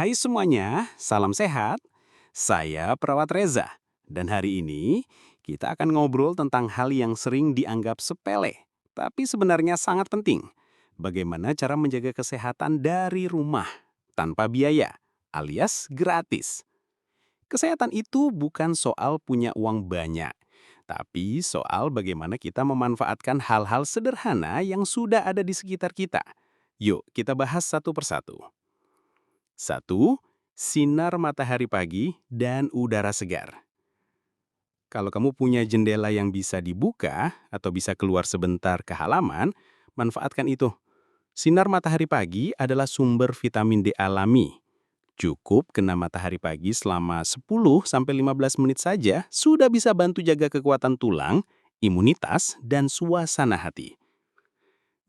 Hai semuanya, salam sehat. Saya Perawat Reza, dan hari ini kita akan ngobrol tentang hal yang sering dianggap sepele, tapi sebenarnya sangat penting. Bagaimana cara menjaga kesehatan dari rumah tanpa biaya, alias gratis. Kesehatan itu bukan soal punya uang banyak, tapi soal bagaimana kita memanfaatkan hal-hal sederhana yang sudah ada di sekitar kita. Yuk, kita bahas satu persatu. Satu, sinar matahari pagi dan udara segar. Kalau kamu punya jendela yang bisa dibuka atau bisa keluar sebentar ke halaman, manfaatkan itu. Sinar matahari pagi adalah sumber vitamin D alami. Cukup kena matahari pagi selama 10-15 menit saja sudah bisa bantu jaga kekuatan tulang, imunitas, dan suasana hati.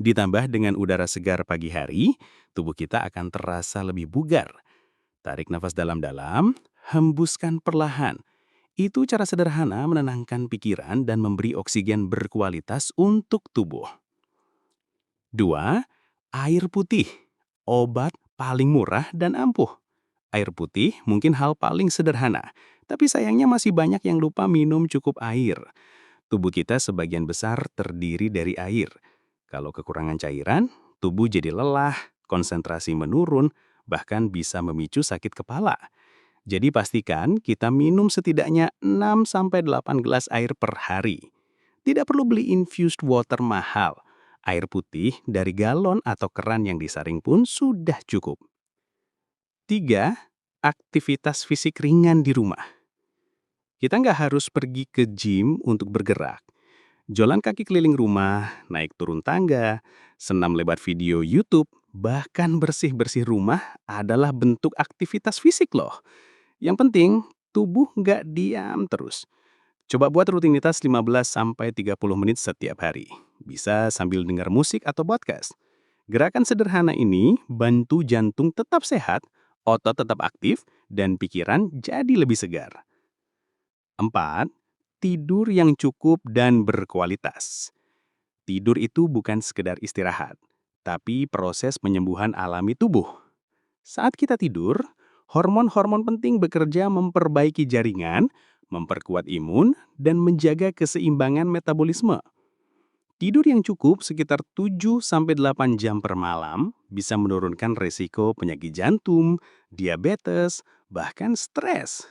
Ditambah dengan udara segar pagi hari, tubuh kita akan terasa lebih bugar. Tarik nafas dalam-dalam, hembuskan perlahan. Itu cara sederhana menenangkan pikiran dan memberi oksigen berkualitas untuk tubuh. 2. Air putih. Obat paling murah dan ampuh. Air putih mungkin hal paling sederhana, tapi sayangnya masih banyak yang lupa minum cukup air. Tubuh kita sebagian besar terdiri dari air. Kalau kekurangan cairan, tubuh jadi lelah, konsentrasi menurun, bahkan bisa memicu sakit kepala. Jadi pastikan kita minum setidaknya 6-8 gelas air per hari. Tidak perlu beli infused water mahal. Air putih dari galon atau keran yang disaring pun sudah cukup. 3. Aktivitas fisik ringan di rumah. Kita nggak harus pergi ke gym untuk bergerak. Jalan kaki keliling rumah, naik turun tangga, senam lewat video YouTube, bahkan bersih-bersih rumah adalah bentuk aktivitas fisik loh. Yang penting, tubuh nggak diam terus. Coba buat rutinitas 15-30 menit setiap hari. Bisa sambil dengar musik atau podcast. Gerakan sederhana ini bantu jantung tetap sehat, otot tetap aktif, dan pikiran jadi lebih segar. 4. Tidur yang cukup dan berkualitas. Tidur itu bukan sekedar istirahat, tapi proses penyembuhan alami tubuh. Saat kita tidur, hormon-hormon penting bekerja memperbaiki jaringan, memperkuat imun, dan menjaga keseimbangan metabolisme. Tidur yang cukup sekitar 7-8 jam per malam bisa menurunkan resiko penyakit jantung, diabetes, bahkan stres.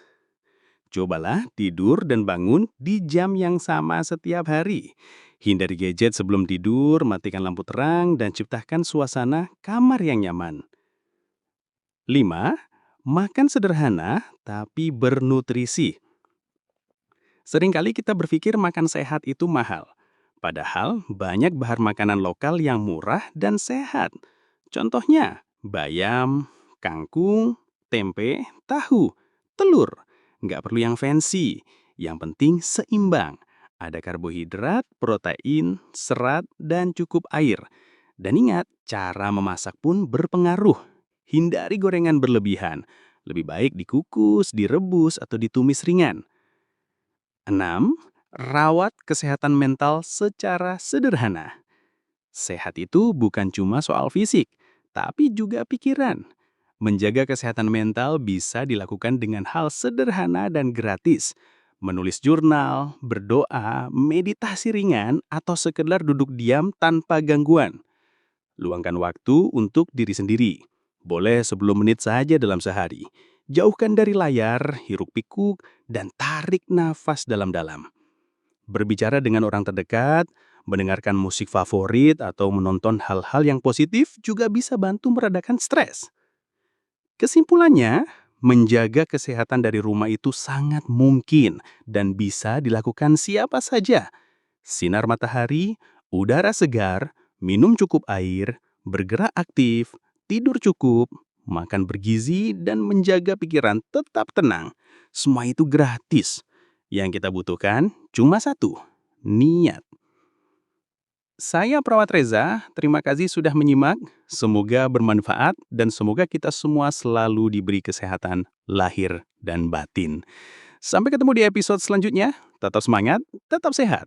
Cobalah tidur dan bangun di jam yang sama setiap hari. Hindari gadget sebelum tidur, matikan lampu terang, dan ciptakan suasana kamar yang nyaman. 5. Makan sederhana tapi bernutrisi. Seringkali kita berpikir makan sehat itu mahal. Padahal banyak bahan makanan lokal yang murah dan sehat. Contohnya, bayam, kangkung, tempe, tahu, telur. Nggak perlu yang fancy, yang penting seimbang. Ada karbohidrat, protein, serat, dan cukup air. Dan ingat, cara memasak pun berpengaruh. Hindari gorengan berlebihan. Lebih baik dikukus, direbus, atau ditumis ringan. 6. Rawat kesehatan mental secara sederhana. Sehat itu bukan cuma soal fisik, tapi juga pikiran. Menjaga kesehatan mental bisa dilakukan dengan hal sederhana dan gratis. Menulis jurnal, berdoa, meditasi ringan, atau sekedar duduk diam tanpa gangguan. Luangkan waktu untuk diri sendiri. Boleh 10 menit saja dalam sehari. Jauhkan dari layar, hiruk-pikuk, dan tarik nafas dalam-dalam. Berbicara dengan orang terdekat, mendengarkan musik favorit, atau menonton hal-hal yang positif juga bisa bantu meredakan stres. Kesimpulannya, menjaga kesehatan dari rumah itu sangat mungkin dan bisa dilakukan siapa saja. Sinar matahari, udara segar, minum cukup air, bergerak aktif, tidur cukup, makan bergizi, dan menjaga pikiran tetap tenang. Semua itu gratis. Yang kita butuhkan cuma satu, niat. Saya Perawat Reza, terima kasih sudah menyimak. Semoga bermanfaat dan semoga kita semua selalu diberi kesehatan lahir dan batin. Sampai ketemu di episode selanjutnya. Tetap semangat, tetap sehat.